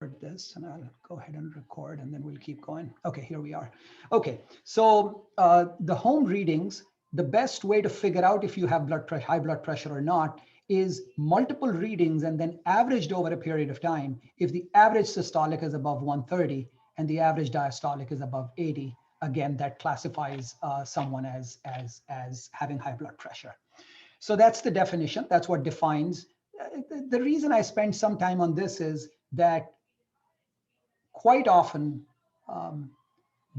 this, and I'll go ahead and record, and then we'll keep going. Okay, here we are. Okay, so the home readings, the best way to figure out if you have high blood pressure or not is multiple readings and then averaged over a period of time. If the average systolic is above 130 and the average diastolic is above 80, again, that classifies someone as having high blood pressure. So that's the definition. That's what defines. The reason I spend some time on this is that quite often,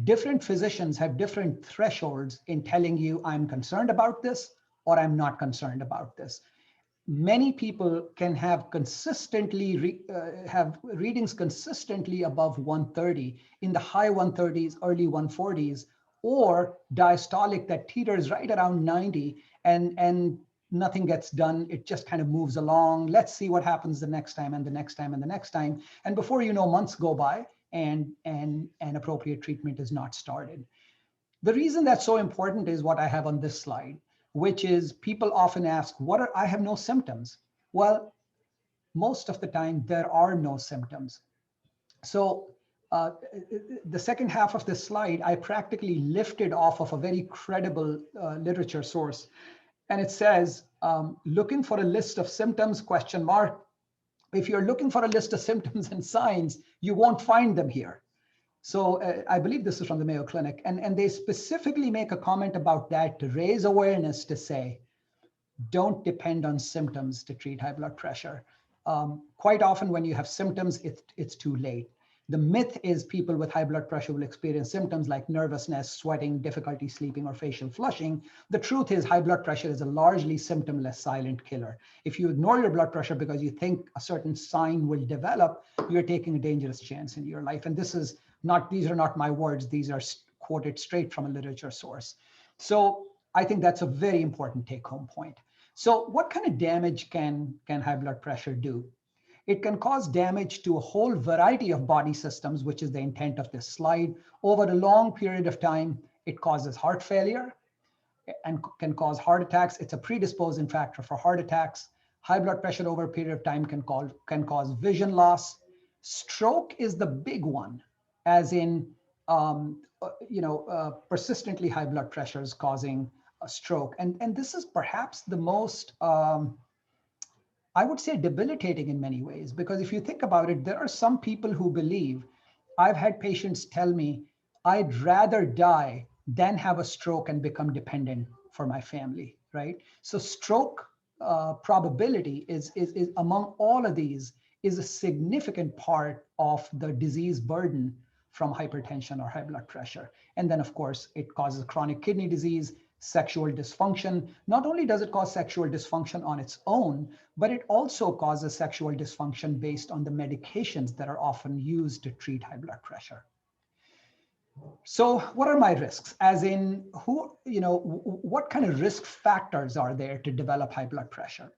different physicians have different thresholds in telling you, I'm concerned about this or I'm not concerned about this. Many people can have have readings consistently above 130, in the high 130s, early 140s, or diastolic that teeters right around 90, and nothing gets done. It just kind of moves along. Let's see what happens the next time and the next time and the next time. And before you know, months go by and appropriate treatment is not started. The reason that's so important is what I have on this slide, which is people often ask, I have no symptoms. Well, most of the time there are no symptoms. So the second half of this slide, I practically lifted off of a very credible literature source. And it says, looking for a list of symptoms, question mark. If you're looking for a list of symptoms and signs, you won't find them here. So I believe this is from the Mayo Clinic, and they specifically make a comment about that to raise awareness, to say, don't depend on symptoms to treat high blood pressure. Quite often when you have symptoms, it's too late. The myth is people with high blood pressure will experience symptoms like nervousness, sweating, difficulty sleeping, or facial flushing. The truth is high blood pressure is a largely symptomless silent killer. If you ignore your blood pressure because you think a certain sign will develop, you're taking a dangerous chance in your life. And these are not my words. These are quoted straight from a literature source. So I think that's a very important take-home point. So what kind of damage can high blood pressure do? It can cause damage to a whole variety of body systems, which is the intent of this slide. Over a long period of time, it causes heart failure and can cause heart attacks. It's a predisposing factor for heart attacks. High blood pressure over a period of time can cause vision loss. Stroke is the big one, as in persistently high blood pressures causing a stroke. And this is perhaps the most I would say debilitating in many ways, because if you think about it, there are some people who believe, I've had patients tell me, I'd rather die than have a stroke and become dependent for my family, right? So stroke probability is among all of these is a significant part of the disease burden from hypertension or high blood pressure. And then of course, it causes chronic kidney disease, sexual dysfunction. Not only does it cause sexual dysfunction on its own, but it also causes sexual dysfunction based on the medications that are often used to treat high blood pressure. So what are my risks? As in, what kind of risk factors are there to develop high blood pressure?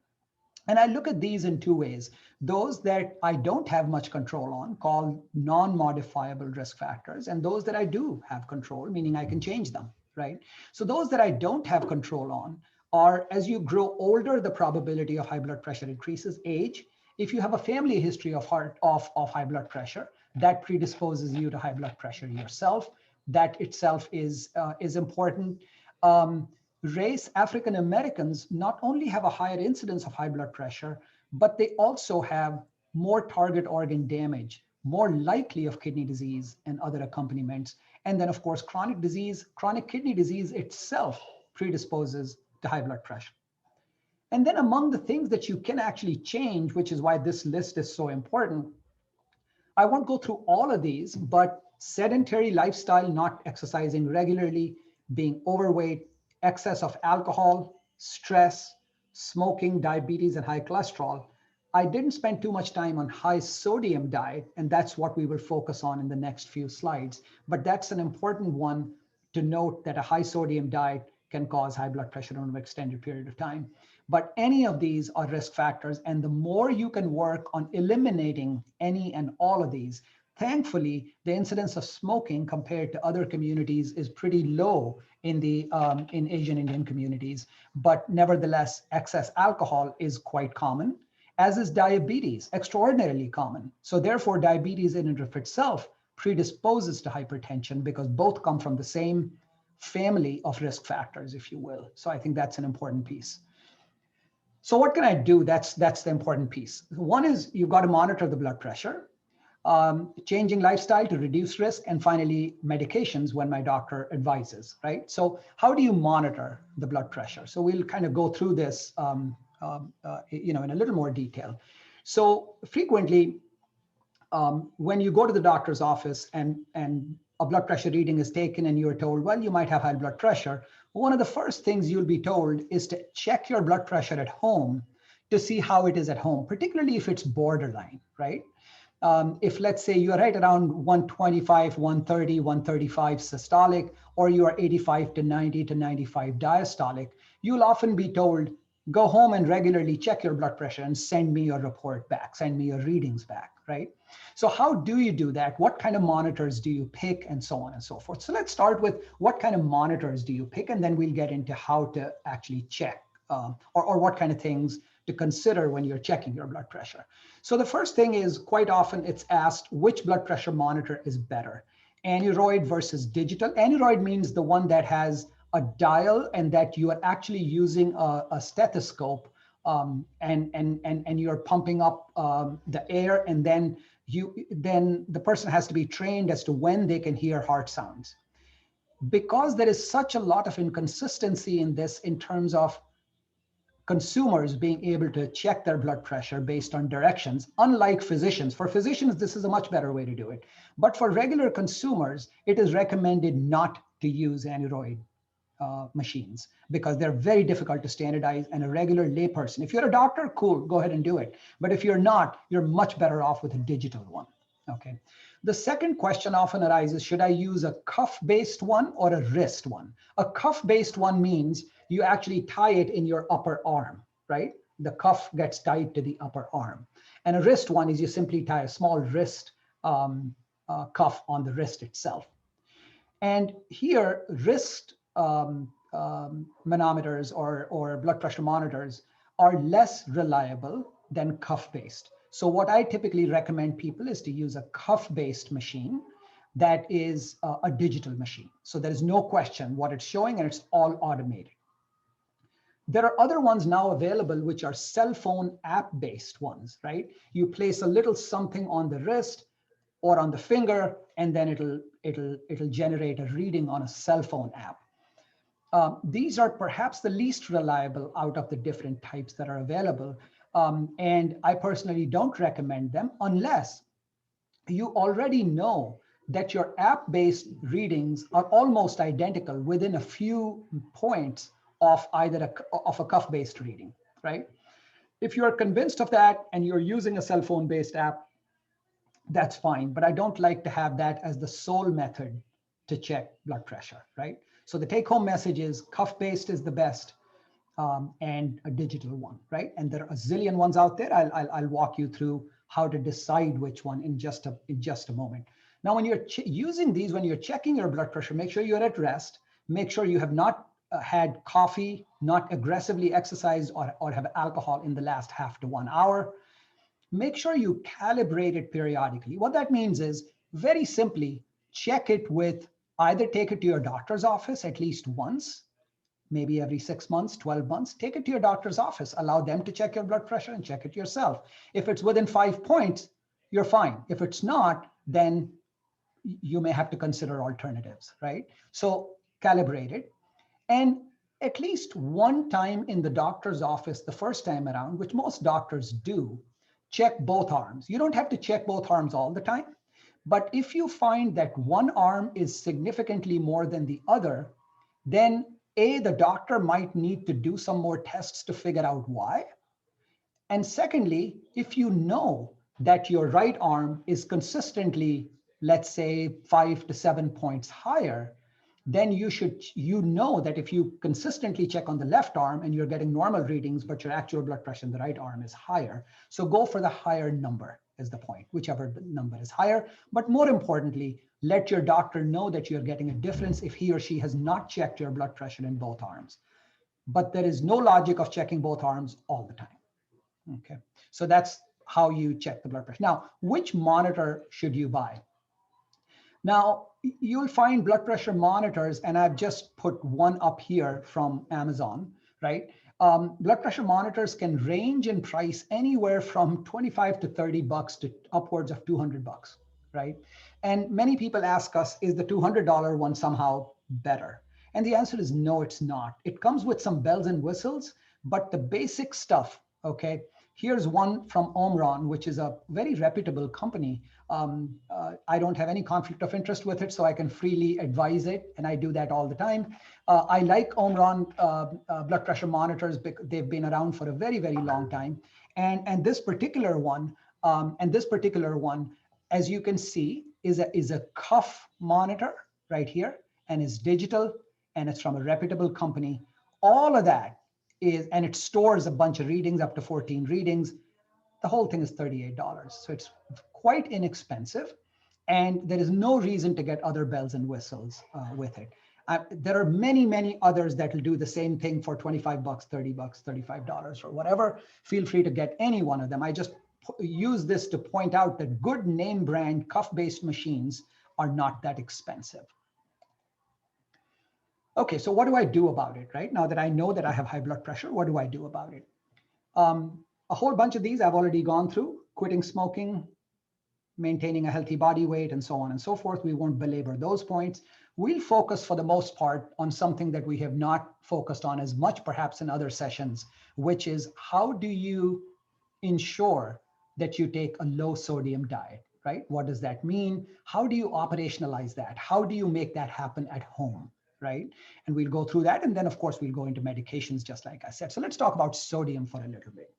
And I look at these in two ways. Those that I don't have much control on, called non-modifiable risk factors, and those that I do have control, meaning I can change them, right? So those that I don't have control on are, as you grow older, the probability of high blood pressure increases. Age, if you have a family history of high blood pressure, that predisposes you to high blood pressure yourself. That itself is important. Race, African Americans not only have a higher incidence of high blood pressure, but they also have more target organ damage, more likely of kidney disease and other accompaniments. And then of course, chronic kidney disease itself predisposes to high blood pressure. And then among the things that you can actually change, which is why this list is so important, I won't go through all of these, but sedentary lifestyle, not exercising regularly, being overweight, excess of alcohol, stress, smoking, diabetes, and high cholesterol. I didn't spend too much time on high sodium diet, and that's what we will focus on in the next few slides. But that's an important one to note, that a high sodium diet can cause high blood pressure over an extended period of time. But any of these are risk factors, and the more you can work on eliminating any and all of these. Thankfully, the incidence of smoking compared to other communities is pretty low in the in Asian Indian communities, but nevertheless, excess alcohol is quite common. as is diabetes, extraordinarily common. So therefore, diabetes in and of itself predisposes to hypertension because both come from the same family of risk factors, if you will. So I think that's an important piece. So what can I do? That's the important piece. One is you've got to monitor the blood pressure, changing lifestyle to reduce risk, and finally medications when my doctor advises, right? So how do you monitor the blood pressure? So we'll kind of go through this in a little more detail. So frequently, when you go to the doctor's office and a blood pressure reading is taken and you're told, well, you might have high blood pressure, one of the first things you'll be told is to check your blood pressure at home to see how it is at home, particularly if it's borderline, right? If let's say you're right around 125, 130, 135 systolic, or you are 85 to 90 to 95 diastolic, you'll often be told, go home and regularly check your blood pressure and send me your report back, send me your readings back, right? So how do you do that? What kind of monitors do you pick, and so on and so forth? So let's start with what kind of monitors do you pick, and then we'll get into how to actually check or what kind of things to consider when you're checking your blood pressure. So the first thing is, quite often it's asked which blood pressure monitor is better, aneroid versus digital. Aneroid means the one that has a dial and that you are actually using a stethoscope and you're pumping up the air, and then the person has to be trained as to when they can hear heart sounds. Because there is such a lot of inconsistency in this in terms of consumers being able to check their blood pressure based on directions, unlike physicians. For physicians, this is a much better way to do it. But for regular consumers, it is recommended not to use aneroid machines because they're very difficult to standardize, and a regular layperson, if you're a doctor, cool, go ahead and do it. But if you're not, you're much better off with a digital one, okay? The second question often arises, should I use a cuff-based one or a wrist one? A cuff-based one means you actually tie it in your upper arm, right? The cuff gets tied to the upper arm. And a wrist one is you simply tie a small wrist cuff on the wrist itself. And here, wrist manometers or blood pressure monitors are less reliable than cuff-based. So what I typically recommend people is to use a cuff-based machine that is a digital machine. So there is no question what it's showing, and it's all automated. There are other ones now available which are cell phone app-based ones, right? You place a little something on the wrist or on the finger, and then it'll generate a reading on a cell phone app. These are perhaps the least reliable out of the different types that are available. And I personally don't recommend them unless you already know that your app-based readings are almost identical within a few points of either a cuff-based reading, right? If you're convinced of that and you're using a cell phone-based app, that's fine. But I don't like to have that as the sole method to check blood pressure, right? So the take-home message is cuff-based is the best, and a digital one, right? And there are a zillion ones out there. I'll walk you through how to decide which one in just a moment. Now, when you're using these, when you're checking your blood pressure, make sure you're at rest. Make sure you have not had coffee, not aggressively exercised, or have alcohol in the last half to 1 hour. Make sure you calibrate it periodically. What that means is, very simply, check it with either take it to your doctor's office at least once, maybe every 6 months, 12 months, take it to your doctor's office, allow them to check your blood pressure and check it yourself. If it's within 5 points, you're fine. If it's not, then you may have to consider alternatives, right? So calibrate it. And at least one time in the doctor's office, the first time around, which most doctors do, check both arms. You don't have to check both arms all the time. But if you find that one arm is significantly more than the other, then A, the doctor might need to do some more tests to figure out why. And secondly, if you know that your right arm is consistently, let's say, 5 to 7 points higher, then you know that if you consistently check on the left arm and you're getting normal readings, but your actual blood pressure in the right arm is higher. So go for the higher number is the point, whichever number is higher. But more importantly, let your doctor know that you're getting a difference if he or she has not checked your blood pressure in both arms. But there is no logic of checking both arms all the time, Okay, so that's how you check the blood pressure. Now, which monitor should you buy? Now, you'll find blood pressure monitors, and I've just put one up here from Amazon, right? Blood pressure monitors can range in price anywhere from 25 to 30 bucks to upwards of 200 bucks, right? And many people ask us, is the $200 one somehow better? And the answer is no, it's not. It comes with some bells and whistles, but the basic stuff, okay? Here's one from Omron, which is a very reputable company. I don't have any conflict of interest with it, so I can freely advise it, and I do that all the time. I like Omron blood pressure monitors because they've been around for a very, very long time. And this particular one, as you can see, is a cuff monitor right here, and is digital, and it's from a reputable company. All of that is, and it stores a bunch of readings, up to 14 readings. The whole thing is $38. So it's quite inexpensive. And there is no reason to get other bells and whistles with it. There are many, many others that will do the same thing for 25 bucks, 30 bucks, $35 or whatever. Feel free to get any one of them. I just use this to point out that good name brand cuff-based machines are not that expensive. Okay, so what do I do about it, right? Now that I know that I have high blood pressure, what do I do about it? A whole bunch of these I've already gone through: quitting smoking, maintaining a healthy body weight, and so on and so forth. We won't belabor those points. We'll focus for the most part on something that we have not focused on as much perhaps in other sessions, which is how do you ensure that you take a low sodium diet, right? What does that mean? How do you operationalize that? How do you make that happen at home, right? And we'll go through that. And then of course we'll go into medications, just like I said. So let's talk about sodium for a little bit.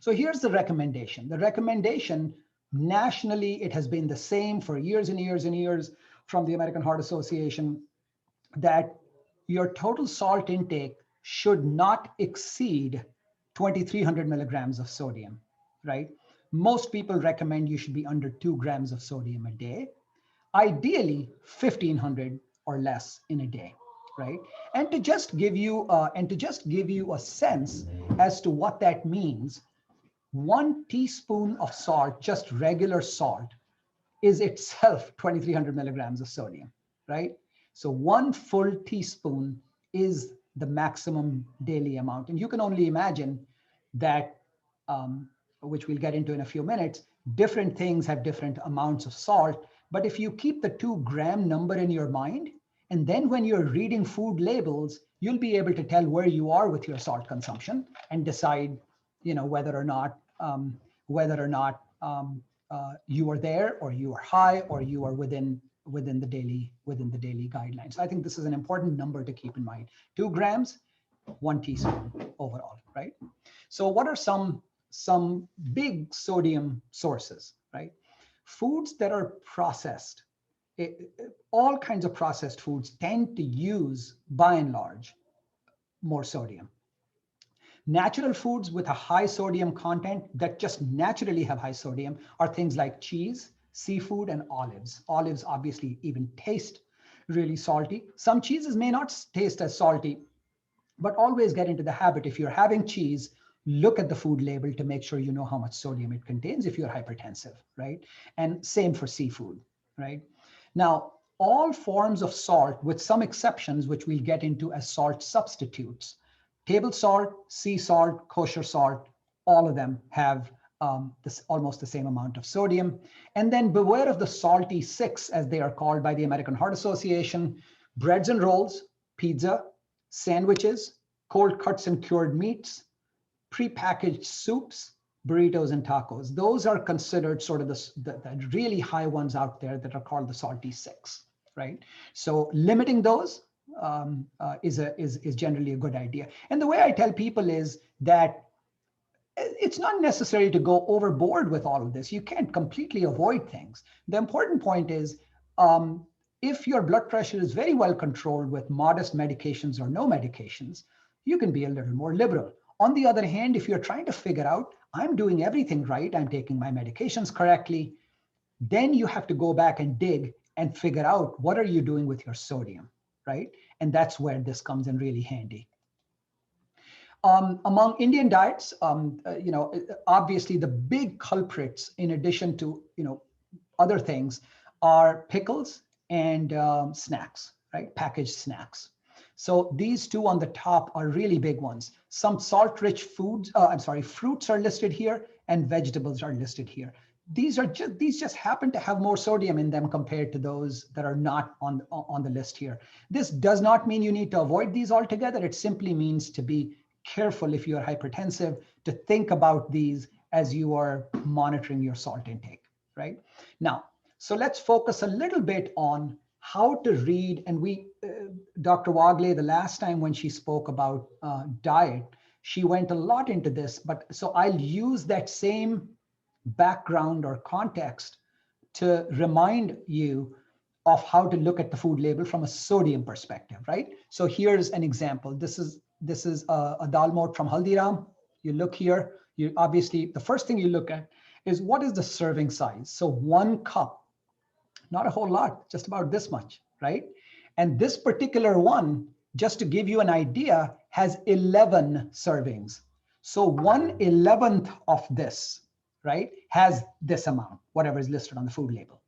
So here's the recommendation. The recommendation nationally, it has been the same for years and years and years from the American Heart Association, that your total salt intake should not exceed 2,300 milligrams of sodium, right? Most people recommend you should be under 2 grams of sodium a day, ideally 1,500 or less in a day, right? And to just give you a sense as to what that means, 1 teaspoon of salt, just regular salt, is itself 2,300 milligrams of sodium, right? So 1 full teaspoon is the maximum daily amount. And you can only imagine that, which we'll get into in a few minutes, different things have different amounts of salt. But if you keep the 2 gram number in your mind, and then when you're reading food labels, you'll be able to tell where you are with your salt consumption and decide, whether or not you are there, or you are high, or you are within the daily guidelines. So I think this is an important number to keep in mind. 2 grams, 1 teaspoon overall, right? So what are some big sodium sources, right? Foods that are processed, all kinds of processed foods tend to use, by and large, more sodium. Natural foods with a high sodium content that just naturally have high sodium are things like cheese, seafood, and olives. Olives obviously even taste really salty. Some cheeses may not taste as salty, but always get into the habit. If you're having cheese, look at the food label to make sure you know how much sodium it contains if you're hypertensive, right? And same for seafood, right? Now, all forms of salt, with some exceptions, which we'll get into as salt substitutes, table salt, sea salt, kosher salt, all of them have almost the same amount of sodium. And then beware of the salty 6, as they are called by the American Heart Association: breads and rolls, pizza, sandwiches, cold cuts and cured meats, prepackaged soups, burritos, and tacos. Those are considered sort of the really high ones out there that are called the salty 6, right? So limiting those is generally a good idea. And the way I tell people is that it's not necessary to go overboard with all of this. You can't completely avoid things. The important point is, if your blood pressure is very well controlled with modest medications or no medications, you can be a little more liberal. On the other hand, if you're trying to figure out, I'm doing everything right, I'm taking my medications correctly, then you have to go back and dig and figure out, what are you doing with your sodium, right? And that's where this comes in really handy. Among Indian diets, obviously the big culprits, in addition to other things, are pickles and snacks, right? Packaged snacks. So these two on the top are really big ones. Some salt-rich foods, fruits are listed here, and vegetables are listed here. These just happen to have more sodium in them compared to those that are not on the list here. This does not mean you need to avoid these altogether. It simply means to be careful if you are hypertensive, to think about these as you are monitoring your salt intake, right? Now, so let's focus a little bit on how to read. And Dr. Wagle, the last time when she spoke about diet, she went a lot into this, but so I'll use that same background or context to remind you of how to look at the food label from a sodium perspective, right? So here's an example. This is a dal moat from Haldiram. You look here, you obviously, the first thing you look at is what is the serving size? So 1 cup, not a whole lot, just about this much, right? And this particular one, just to give you an idea, has 11 servings. So 1/11 of this, right, has this amount, whatever is listed on the food label.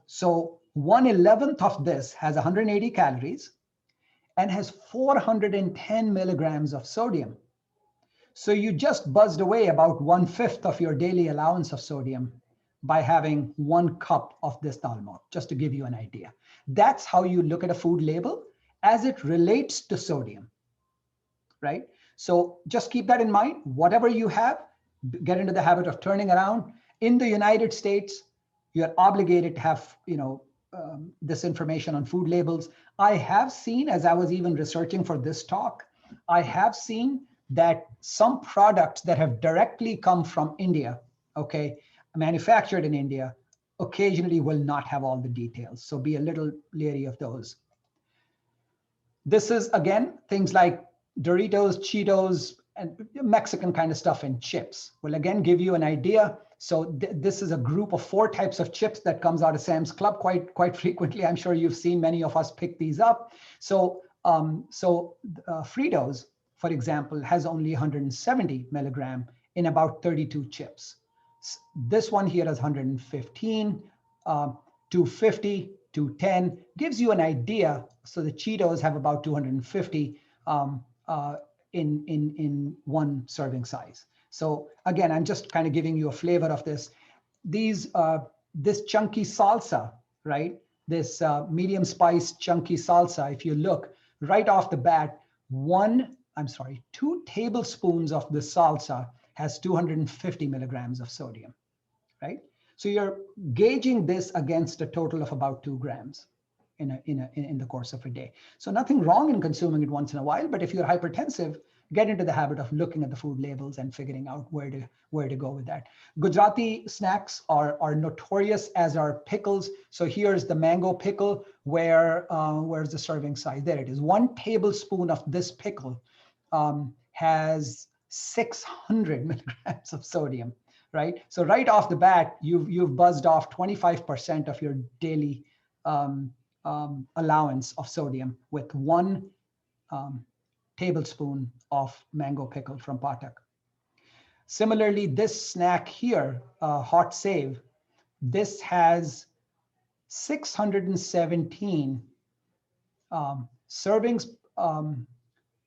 So 1/11 of this has 180 calories and has 410 milligrams of sodium. So you just buzzed away about 1/5 of your daily allowance of sodium by having 1 cup of this dal moat, just to give you an idea. That's how you look at a food label as it relates to sodium, right? So just keep that in mind. Whatever you have, get into the habit of turning around. In the United States, you're obligated to have, this information on food labels. I have seen, as I was even researching for this talk, I have seen that some products that have directly come from India, okay, manufactured in India, occasionally will not have all the details. So be a little leery of those. This is, again, things like Doritos, Cheetos, and Mexican kind of stuff, and chips will again give you an idea. So this is a group of 4 types of chips that comes out of Sam's Club quite frequently. I'm sure you've seen many of us pick these up. So Fritos, for example, has only 170 milligram in about 32 chips. This one here is 115, 250, 210, gives you an idea. So the Cheetos have about 250 in one serving size. So again, I'm just kind of giving you a flavor of this. This chunky salsa, right? This medium spice chunky salsa, if you look right off the bat, 2 tablespoons of the salsa has 250 milligrams of sodium, right? So you're gauging this against a total of about 2 grams in the course of a day. So nothing wrong in consuming it once in a while, but if you're hypertensive, get into the habit of looking at the food labels and figuring out where to go with that. Gujarati snacks are notorious, as are pickles. So here's the mango pickle. Where's the serving size? There it is. 1 tablespoon of this pickle has 600 milligrams of sodium, right? So right off the bat, you've buzzed off 25% of your daily allowance of sodium with 1 tablespoon of mango pickle from Patak. Similarly, this snack here, Hot Save, this has 617 servings.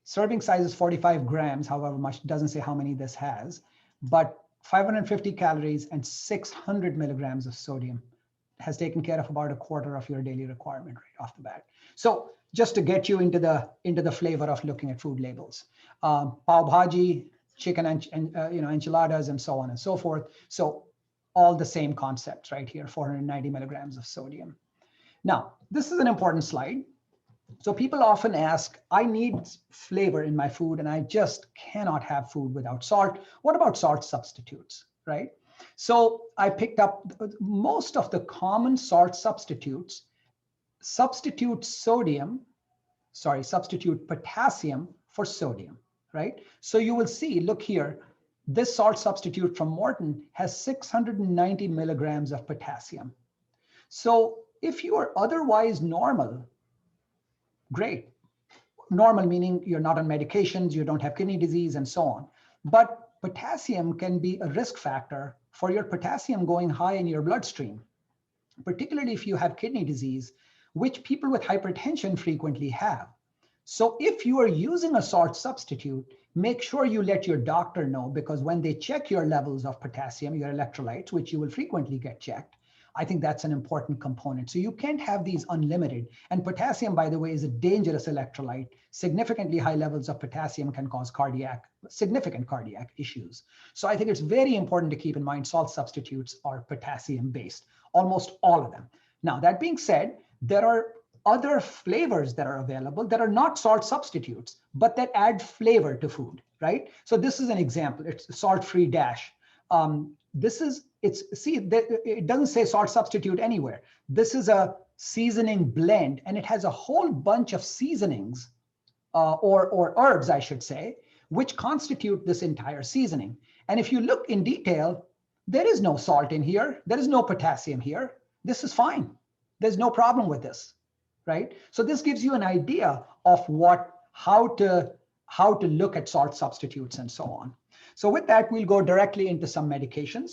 Serving size is 45 grams, however much, doesn't say how many this has, but 550 calories and 600 milligrams of sodium has taken care of about 1/4 of your daily requirement right off the bat. So just to get you into the flavor of looking at food labels, pav bhaji, chicken and enchiladas, and so on and so forth. So all the same concepts right here, 490 milligrams of sodium. Now, this is an important slide. So people often ask, I need flavor in my food and I just cannot have food without salt. What about salt substitutes, right? So I picked up most of the common salt substitutes, substitute potassium for sodium, right? So you will see, look here, this salt substitute from Morton has 690 milligrams of potassium. So if you are otherwise normal, great. Normal meaning you're not on medications, you don't have kidney disease and so on. But potassium can be a risk factor for your potassium going high in your bloodstream, particularly if you have kidney disease, which people with hypertension frequently have. So if you are using a salt substitute, make sure you let your doctor know, because when they check your levels of potassium, your electrolytes, which you will frequently get checked, I think that's an important component. So you can't have these unlimited. And potassium, by the way, is a dangerous electrolyte. Significantly high levels of potassium can cause significant cardiac issues. So I think it's very important to keep in mind salt substitutes are potassium based, almost all of them. Now, that being said, there are other flavors that are available that are not salt substitutes, but that add flavor to food, right? So this is an example. It's salt-free dash. It doesn't say salt substitute anywhere. This is a seasoning blend, and it has a whole bunch of seasonings or herbs, I should say, which constitute this entire seasoning. And if you look in detail, there is no salt in here. There is no potassium here. This is fine. There's no problem with this, right? So this gives you an idea of how to look at salt substitutes and so on. So with that, we'll go directly into some medications.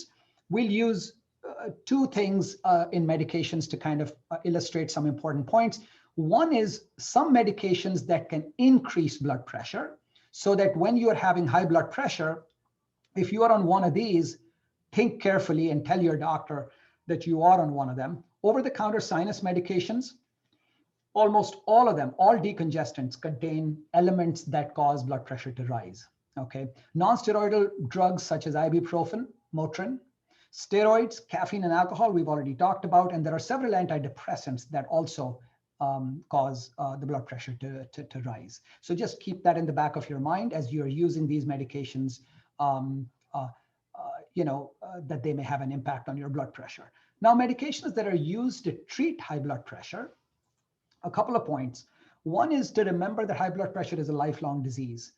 We'll use two things in medications to kind of illustrate some important points. One is some medications that can increase blood pressure, so that when you are having high blood pressure, if you are on one of these, think carefully and tell your doctor that you are on one of them. Over-the-counter sinus medications, almost all of them, all decongestants, contain elements that cause blood pressure to rise. Okay, non-steroidal drugs such as ibuprofen, Motrin, steroids, caffeine, and alcohol, we've already talked about, and there are several antidepressants that also cause the blood pressure to rise. So just keep that in the back of your mind as you're using these medications, that they may have an impact on your blood pressure. Now, medications that are used to treat high blood pressure, a couple of points. One is to remember that high blood pressure is a lifelong disease.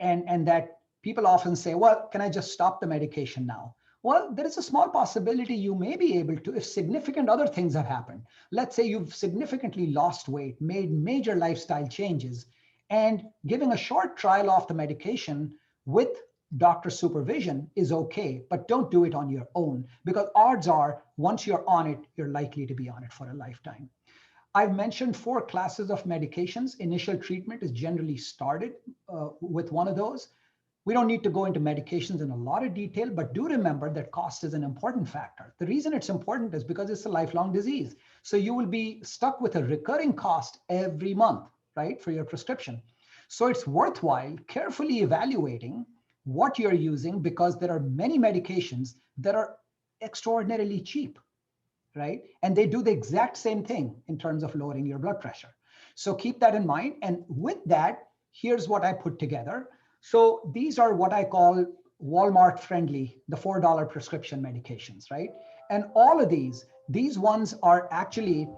And that people often say, well, can I just stop the medication now? Well, there is a small possibility you may be able to if significant other things have happened. Let's say you've significantly lost weight, made major lifestyle changes, and giving a short trial off the medication with doctor supervision is okay, but don't do it on your own, because odds are once you're on it, you're likely to be on it for a lifetime. I've mentioned 4 classes of medications. Initial treatment is generally started with one of those. We don't need to go into medications in a lot of detail, but do remember that cost is an important factor. The reason it's important is because it's a lifelong disease. So you will be stuck with a recurring cost every month, right, for your prescription. So it's worthwhile carefully evaluating what you're using, because there are many medications that are extraordinarily cheap, right? And they do the exact same thing in terms of lowering your blood pressure. So keep that in mind. And with that, here's what I put together. So these are what I call Walmart friendly, the $4 prescription medications, right? And all of these ones are actually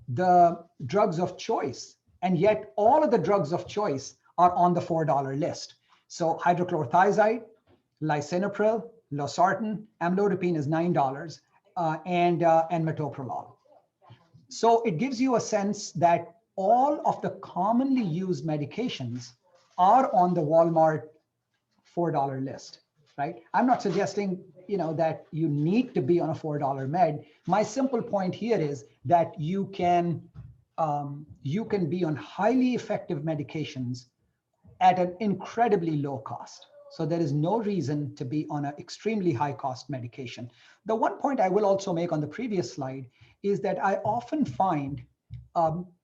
the drugs of choice. And yet all of the drugs of choice are on the $4 list. So hydrochlorothiazide, lisinopril, losartan, amlodipine is $9, and metoprolol. So it gives you a sense that all of the commonly used medications are on the Walmart $4 list, right? I'm not suggesting, that you need to be on a $4 med. My simple point here is that you can be on highly effective medications at an incredibly low cost. So there is no reason to be on an extremely high cost medication. The one point I will also make on the previous slide is that I often find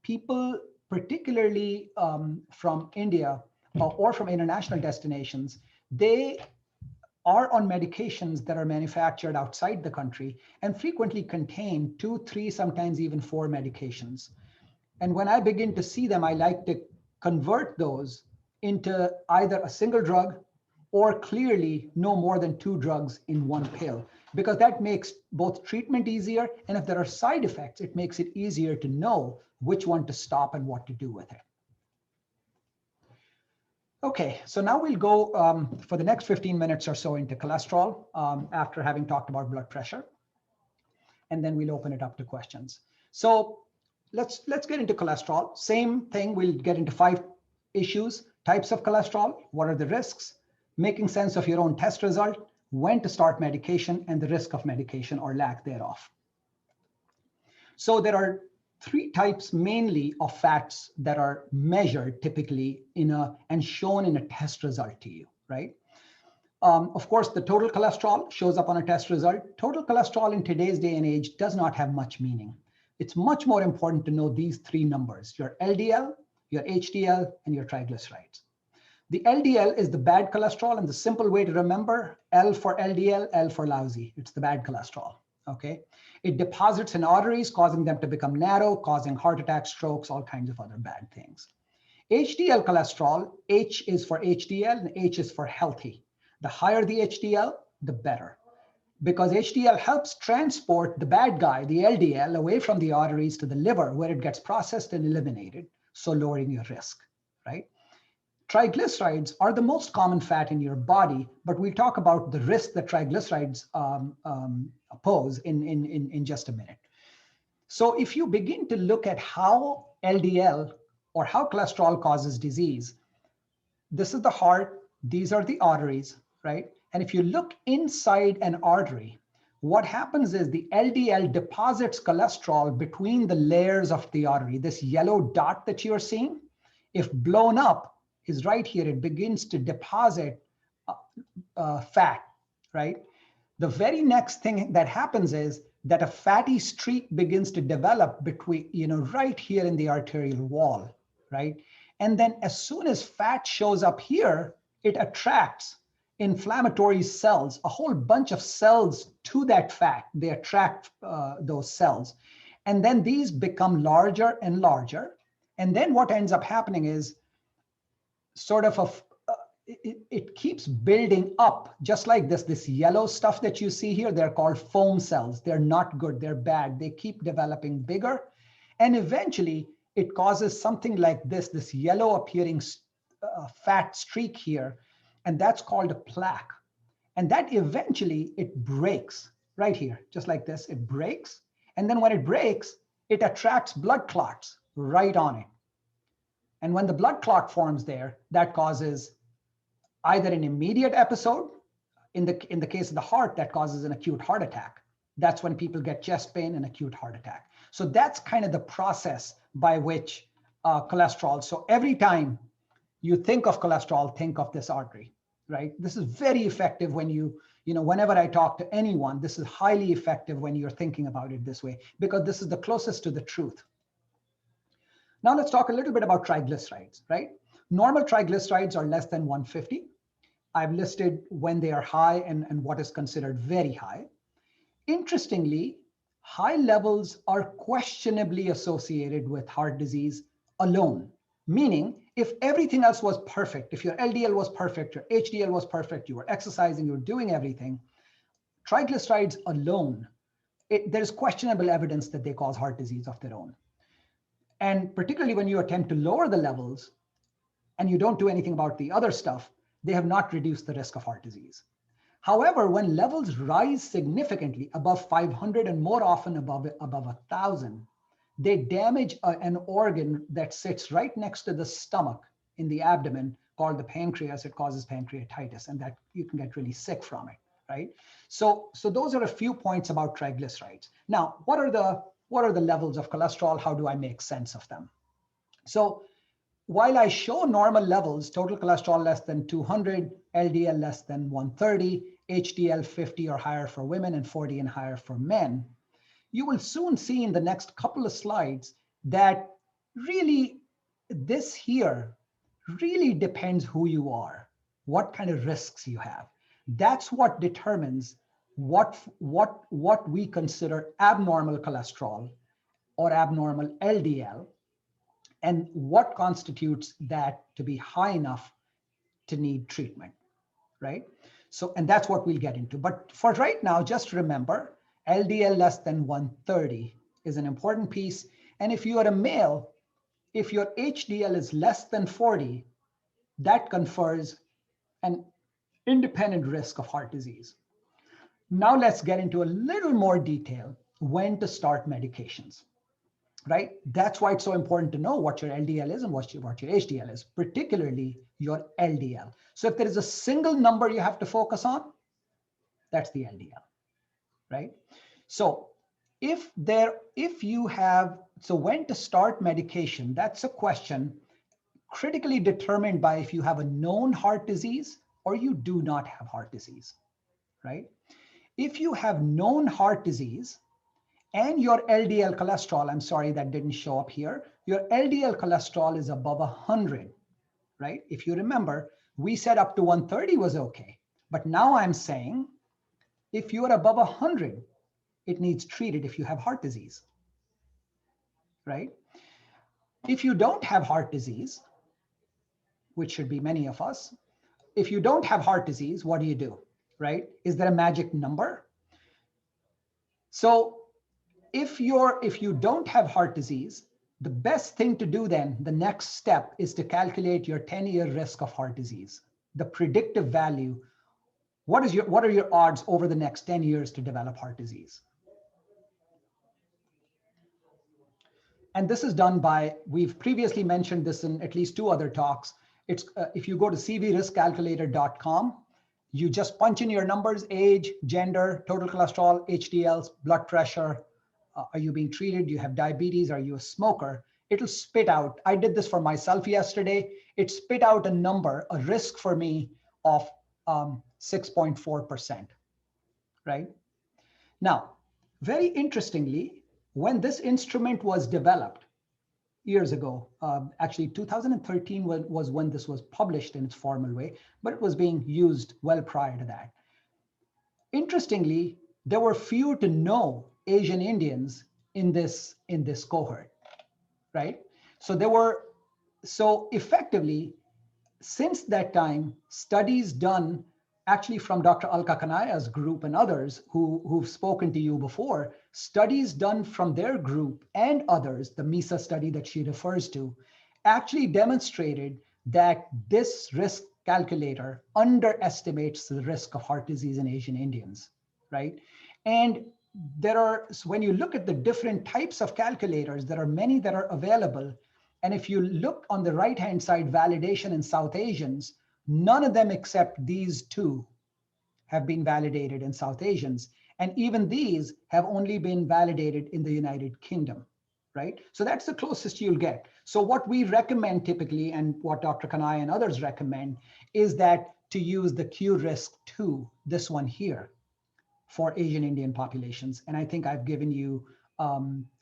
people, particularly from India or from international destinations, they are on medications that are manufactured outside the country and frequently contain 2, 3, sometimes even 4 medications. And when I begin to see them, I like to convert those into either a single drug or clearly no more than 2 drugs in one pill, because that makes both treatment easier. And if there are side effects, it makes it easier to know which one to stop and what to do with it. Okay, so now we'll go for the next 15 minutes or so into cholesterol after having talked about blood pressure. And then we'll open it up to questions. So let's get into cholesterol. Same thing, we'll get into 5 issues: types of cholesterol, what are the risks, making sense of your own test result, when to start medication, and the risk of medication or lack thereof. So there are 3 types mainly of fats that are measured typically and shown in a test result to you, right? Of course, the total cholesterol shows up on a test result. Total cholesterol in today's day and age does not have much meaning. It's much more important to know these 3 numbers: your LDL, your HDL, and your triglycerides. The LDL is the bad cholesterol, and the simple way to remember: L for LDL, L for lousy. It's the bad cholesterol, okay? It deposits in arteries, causing them to become narrow, causing heart attacks, strokes, all kinds of other bad things. HDL cholesterol, H is for HDL and H is for healthy. The higher the HDL, the better, because HDL helps transport the bad guy, the LDL, away from the arteries to the liver, where it gets processed and eliminated, so lowering your risk, right? Triglycerides are the most common fat in your body, but we'll talk about the risk that triglycerides pose in just a minute. So if you begin to look at how LDL or how cholesterol causes disease, this is the heart, these are the arteries, right? And if you look inside an artery, what happens is the LDL deposits cholesterol between the layers of the artery. This yellow dot that you're seeing, if blown up, is right here. It begins to deposit fat, right? The very next thing that happens is that a fatty streak begins to develop between, right here in the arterial wall, right? And then as soon as fat shows up here, it attracts inflammatory cells, a whole bunch of cells to that fat. They attract those cells. And then these become larger and larger. And then what ends up happening is sort of it keeps building up, just like this yellow stuff that you see here. They're called foam cells. They're not good, they're bad. They keep developing bigger. And eventually it causes something like this yellow appearing fat streak here. And that's called a plaque. And that eventually it breaks right here, just like this. It breaks. And then when it breaks, it attracts blood clots right on it. And when the blood clot forms there, that causes either an immediate episode. In the case of the heart, that causes an acute heart attack. That's when people get chest pain and acute heart attack. So that's kind of the process by which cholesterol. So every time you think of cholesterol, think of this artery, right? This is very effective when whenever I talk to anyone, this is highly effective when you're thinking about it this way, because this is the closest to the truth. Now let's talk a little bit about triglycerides, right? Normal triglycerides are less than 150. I've listed when they are high and what is considered very high. Interestingly, high levels are questionably associated with heart disease alone, meaning if everything else was perfect, if your LDL was perfect, your HDL was perfect, you were exercising, you were doing everything, triglycerides alone, there's questionable evidence that they cause heart disease of their own. And particularly when you attempt to lower the levels and you don't do anything about the other stuff, they have not reduced the risk of heart disease. However, when levels rise significantly above 500 and more often above 1,000, they damage an organ that sits right next to the stomach in the abdomen called the pancreas. It causes pancreatitis, and that you can get really sick from it, right? So those are a few points about triglycerides. Now, what are the levels of cholesterol? How do I make sense of them? So while I show normal levels, total cholesterol less than 200, LDL less than 130, HDL 50 or higher for women and 40 and higher for men, you will soon see in the next couple of slides that really this here really depends who you are, what kind of risks you have. That's what determines what we consider abnormal cholesterol or abnormal LDL, and what constitutes that to be high enough to need treatment, right? So, and that's what we'll get into. But for right now, just remember, LDL less than 130 is an important piece. And if you are a male, if your HDL is less than 40, that confers an independent risk of heart disease. Now let's get into a little more detail when to start medications. right? That's why it's so important to know what your LDL is and what your HDL is, particularly your LDL. So if there is a single number you have to focus on, that's the LDL, right? So so when to start medication, that's a question critically determined by if you have a known heart disease or you do not have heart disease, right? If you have known heart disease and your LDL cholesterol, I'm sorry that didn't show up here, your LDL cholesterol is above 100, right? If you remember, we said up to 130 was okay. But now I'm saying if you're above 100, it needs treated if you have heart disease, right? If you don't have heart disease, which should be many of us, if you don't have heart disease, what do? Right? Is there a magic number? So if you don't have heart disease, the best thing to do then, the next step is to calculate your 10-year risk of heart disease, the predictive value. What are your odds over the next 10 years to develop heart disease? And this is done by, we've previously mentioned this in at least 2 other talks. It's if you go to cvriskcalculator.com, you just punch in your numbers, age, gender, total cholesterol, HDLs, blood pressure. Are you being treated? Do you have diabetes? Are you a smoker? It'll spit out. I did this for myself yesterday. It spit out a number, a risk for me of 6.4%, right? Now, very interestingly, when this instrument was developed years ago, actually 2013 was when this was published in its formal way, but it was being used well prior to that. Interestingly, there were few to no Asian Indians in this cohort, right? So effectively, since that time, studies done actually from Dr. Alka Kanaya's group and others who've spoken to you before, studies done from their group and others, the MESA study that she refers to, actually demonstrated that this risk calculator underestimates the risk of heart disease in Asian Indians, right? And when you look at the different types of calculators, there are many that are available. And if you look on the right-hand side, validation in South Asians, none of them except these 2 have been validated in South Asians. And even these have only been validated in the United Kingdom, right? So that's the closest you'll get. So what we recommend typically, and what Dr. Kanai and others recommend, is that to use the QRISK-2, this one here, for Asian Indian populations. And I think I've given you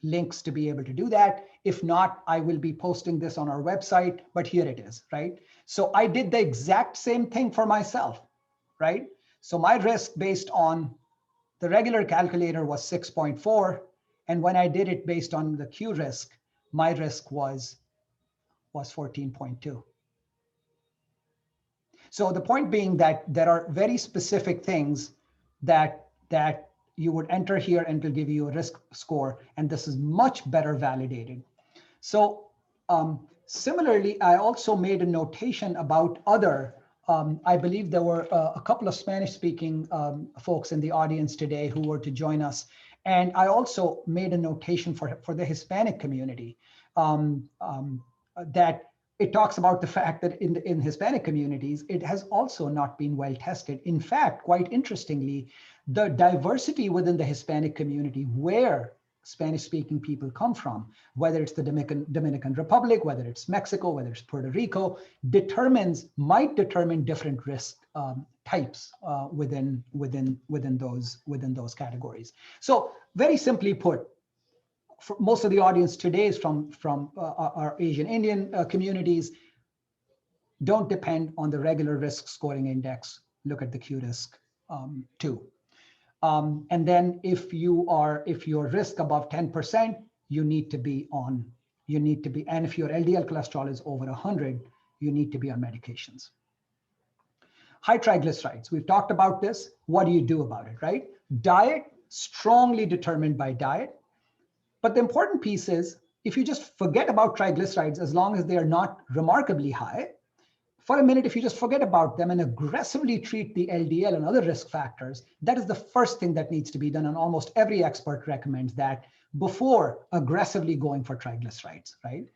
links to be able to do that. If not, I will be posting this on our website, but here it is, right? So I did the exact same thing for myself, right? So my risk based on the regular calculator was 6.4. And when I did it based on the Q risk, my risk was 14.2. So the point being that there are very specific things that you would enter here and it will give you a risk score. And this is much better validated. So similarly, I also made a notation about other, I believe there were a couple of Spanish-speaking folks in the audience today who were to join us. And I also made a notation for the Hispanic community that it talks about the fact that in Hispanic communities, it has also not been well tested. In fact, quite interestingly, the diversity within the Hispanic community, where Spanish-speaking people come from, whether it's the Dominican Republic, whether it's Mexico, whether it's Puerto Rico, might determine different risk types within those categories. So very simply put, for most of the audience today is from our Asian Indian communities. Don't depend on the regular risk scoring index. Look at the QRISK too. And then if your risk above 10%, and if your LDL cholesterol is over 100, you need to be on medications. High triglycerides, we've talked about this. What do you do about it, right? Diet, strongly determined by diet. But the important piece is, if you just forget about triglycerides, as long as they are not remarkably high, For a minute, if you just forget about them and aggressively treat the LDL and other risk factors, that is the first thing that needs to be done. And almost every expert recommends that before aggressively going for triglycerides, right?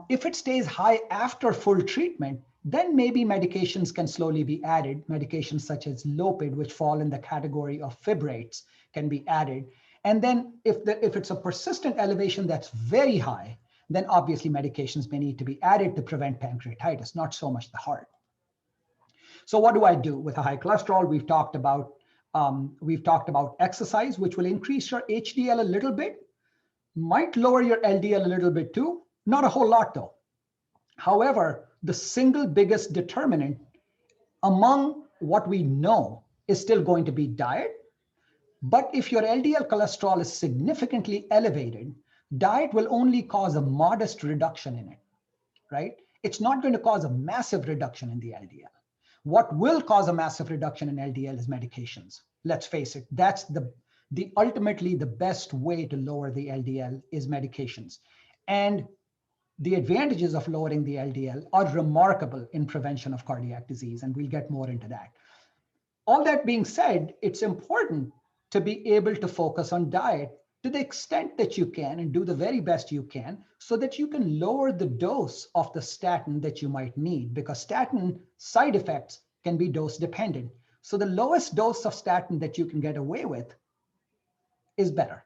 If it stays high after full treatment, then maybe medications can slowly be added. Medications such as Lopid, which fall in the category of fibrates, can be added. And then if it's a persistent elevation that's very high, then obviously medications may need to be added to prevent pancreatitis, not so much the heart. So what do I do with a high cholesterol? We've talked about exercise, which will increase your HDL a little bit, might lower your LDL a little bit too, not a whole lot though. However, the single biggest determinant among what we know is still going to be diet. But if your LDL cholesterol is significantly elevated, diet will only cause a modest reduction in it, right? It's not going to cause a massive reduction in the LDL. What will cause a massive reduction in LDL is medications. Let's face it, that's ultimately the best way to lower the LDL is medications. And the advantages of lowering the LDL are remarkable in prevention of cardiac disease, and we'll get more into that. All that being said, it's important to be able to focus on diet to the extent that you can and do the very best you can so that you can lower the dose of the statin that you might need, because statin side effects can be dose dependent. So the lowest dose of statin that you can get away with is better.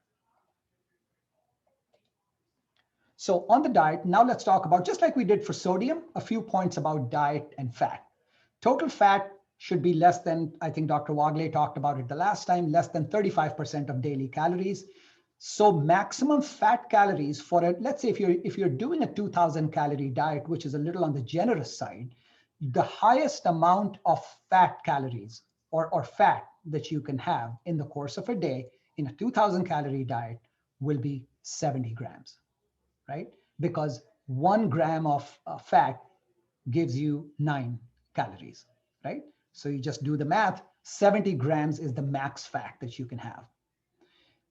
So on the diet, now let's talk about, just like we did for sodium, a few points about diet and fat. Total fat should be less than, I think Dr. Wagley talked about it the last time, less than 35% of daily calories. So maximum fat calories for it, let's say if you're doing a 2000 calorie diet, which is a little on the generous side, the highest amount of fat calories or fat that you can have in the course of a day in a 2000 calorie diet will be 70 grams, right? Because 1 gram of fat gives you 9 calories, right? So you just do the math, 70 grams is the max fat that you can have.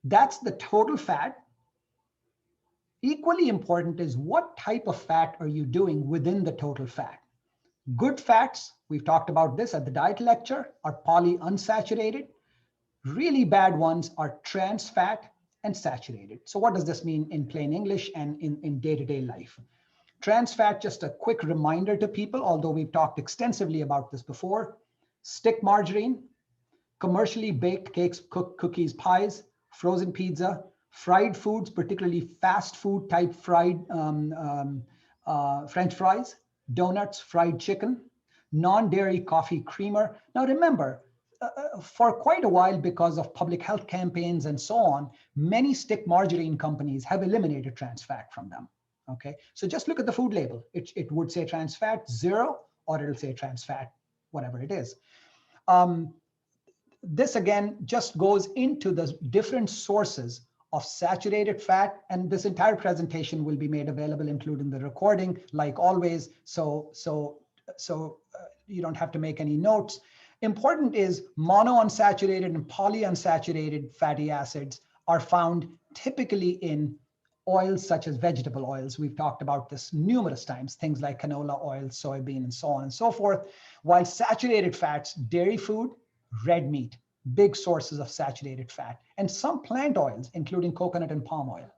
That's the total fat. Equally important is what type of fat are you doing within the total fat? Good fats, we've talked about this at the diet lecture, are polyunsaturated. Really bad ones are trans fat and saturated. So what does this mean in plain English and in day-to-day life? Trans fat, just a quick reminder to people, although we've talked extensively about this before, stick margarine, commercially baked cakes, cookies, pies, frozen pizza, fried foods, particularly fast food type fried French fries, donuts, fried chicken, non-dairy coffee creamer. Now remember, for quite a while, because of public health campaigns and so on, many stick margarine companies have eliminated trans fat from them. Okay, so just look at the food label. It would say trans fat 0, or it'll say trans fat, whatever it is. This again just goes into the different sources of saturated fat, and this entire presentation will be made available, including the recording, like always. So you don't have to make any notes. Important is monounsaturated and polyunsaturated fatty acids are found typically in oils such as vegetable oils. We've talked about this numerous times, things like canola oil, soybean, and so on and so forth. While saturated fats, dairy food, red meat, big sources of saturated fat, and some plant oils, including coconut and palm oil.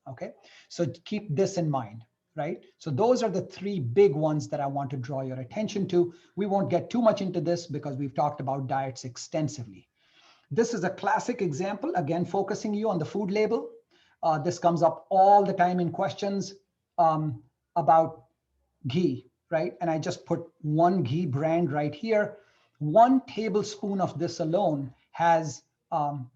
Okay, so keep this in mind, right? So those are the 3 big ones that I want to draw your attention to. We won't get too much into this because we've talked about diets extensively. This is a classic example, again, focusing you on the food label. This comes up all the time in questions about ghee, right? And I just put one ghee brand right here. 1 tablespoon of this alone has,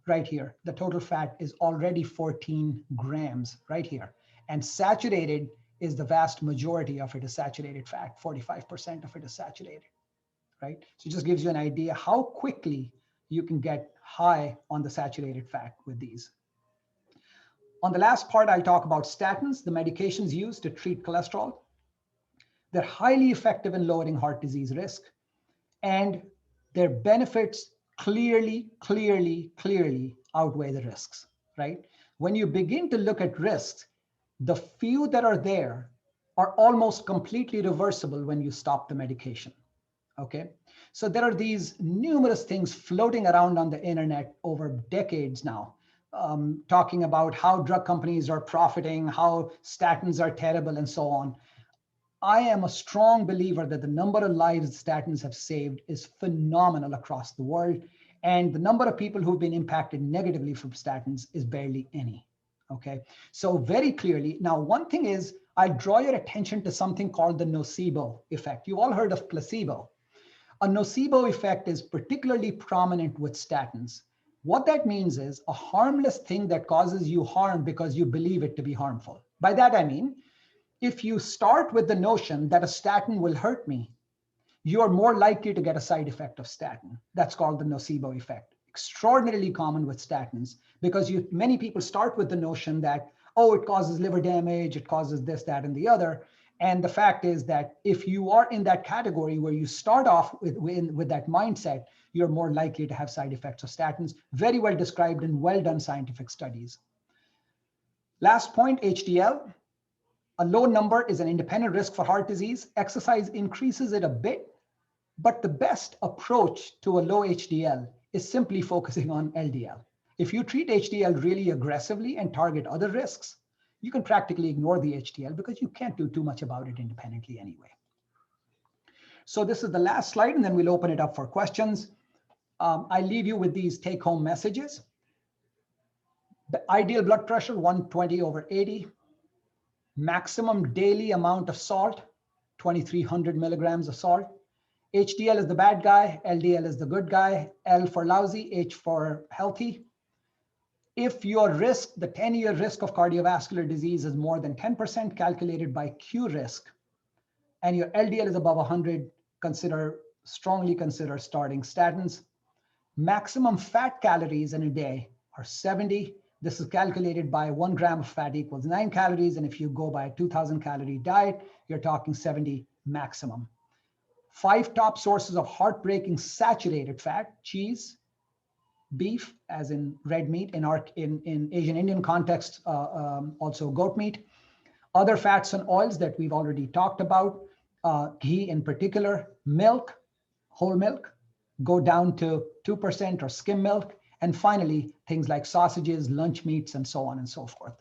right here, the total fat is already 14 grams right here. And saturated is the vast majority of it is saturated fat, 45% of it is saturated, right? So it just gives you an idea how quickly you can get high on the saturated fat with these. On the last part, I'll talk about statins, the medications used to treat cholesterol. They're highly effective in lowering heart disease risk, and their benefits clearly outweigh the risks, right? When you begin to look at risks, the few that are there are almost completely reversible when you stop the medication. Okay, so there are these numerous things floating around on the internet over decades now, talking about how drug companies are profiting, how statins are terrible, and so on. I am a strong believer that the number of lives statins have saved is phenomenal across the world, and the number of people who've been impacted negatively from statins is barely any. Okay, so very clearly, now one thing is, I draw your attention to something called the nocebo effect. You've all heard of placebo. A nocebo effect is particularly prominent with statins. What that means is a harmless thing that causes you harm because you believe it to be harmful. By that, I mean, if you start with the notion that a statin will hurt me, you're more likely to get a side effect of statin. That's called the nocebo effect. Extraordinarily common with statins because many people start with the notion that, oh, it causes liver damage, it causes this, that, and the other. And the fact is that if you are in that category where you start off with that mindset, you're more likely to have side effects of statins, very well described in well-done scientific studies. Last point, HDL. A low number is an independent risk for heart disease. Exercise increases it a bit, but the best approach to a low HDL is simply focusing on LDL. If you treat HDL really aggressively and target other risks, you can practically ignore the HDL because you can't do too much about it independently anyway. So this is the last slide, and then we'll open it up for questions. I leave you with these take-home messages. The ideal blood pressure, 120/80. Maximum daily amount of salt, 2,300 milligrams of salt. HDL is the bad guy, LDL is the good guy, L for lousy, H for healthy. If your risk, the 10-year risk of cardiovascular disease is more than 10% calculated by Q risk, and your LDL is above 100, strongly consider starting statins. Maximum fat calories in a day are 70. This is calculated by 1 gram of fat equals 9 calories. And if you go by a 2,000 calorie diet, you're talking 70 maximum. 5 top sources of heartbreaking saturated fat: cheese, beef, as in red meat, in Asian Indian context, also goat meat. Other fats and oils that we've already talked about, ghee in particular, milk, whole milk, go down to 2% or skim milk. And finally, things like sausages, lunch meats, and so on and so forth.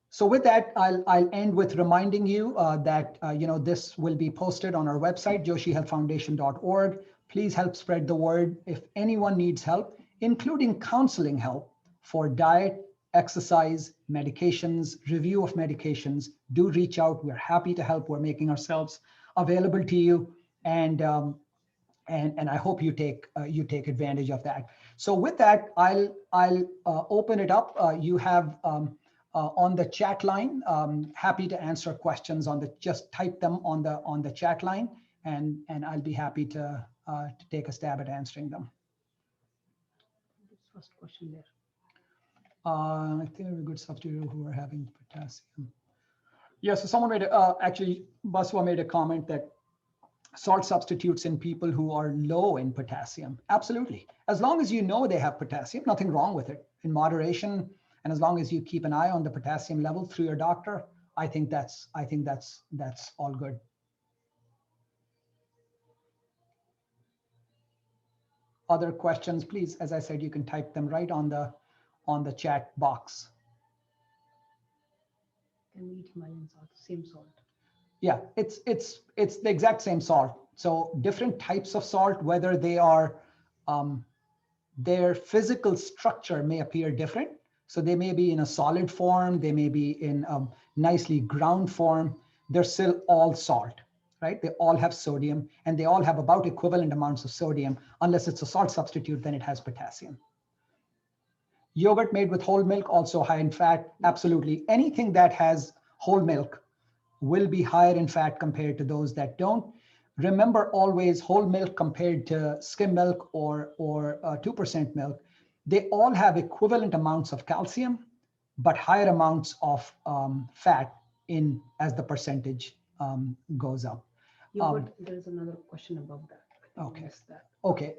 So with that, I'll end with reminding you that this will be posted on our website, joshihealthfoundation.org. Please help spread the word. If anyone needs help, including counseling help for diet, exercise, medications, review of medications, do reach out. We're happy to help. We're making ourselves available to you, and I hope you take advantage of that. So with that, I'll open it up. You have on the chat line. Happy to answer questions just type them on the chat line, and I'll be happy to take a stab at answering them. First question there. I think a good substitute who are having potassium. Yeah, so someone made actually Baswa made a comment that salt substitutes in people who are low in potassium. Absolutely. As long as you know they have potassium, nothing wrong with it. In moderation, and as long as you keep an eye on the potassium level through your doctor, I think that's all good. Other questions, please, as I said, you can type them right on the chat box. Can we eat Himalayan salt, same salt? Yeah, it's the exact same salt. So different types of salt, whether they are, their physical structure may appear different. So they may be in a solid form, they may be in a nicely ground form. They're still all salt, right? They all have sodium, and they all have about equivalent amounts of sodium. Unless it's a salt substitute, then it has potassium. Yogurt made with whole milk, also high in fat. Absolutely. Anything that has whole milk will be higher in fat compared to those that don't. Remember always, whole milk compared to skim milk or 2% milk, they all have equivalent amounts of calcium, but higher amounts of fat as the percentage goes up. There's another question above that. Okay. Okay.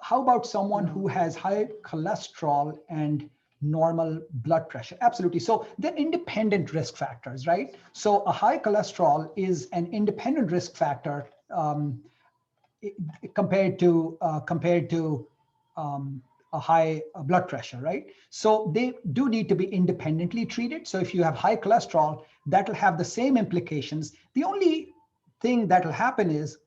How about someone who has high cholesterol and normal blood pressure. Absolutely. So they're independent risk factors, right? So a high cholesterol is an independent risk factor compared to a high blood pressure, right? So they do need to be independently treated. So if you have high cholesterol, that'll have the same implications. The only thing that'll happen is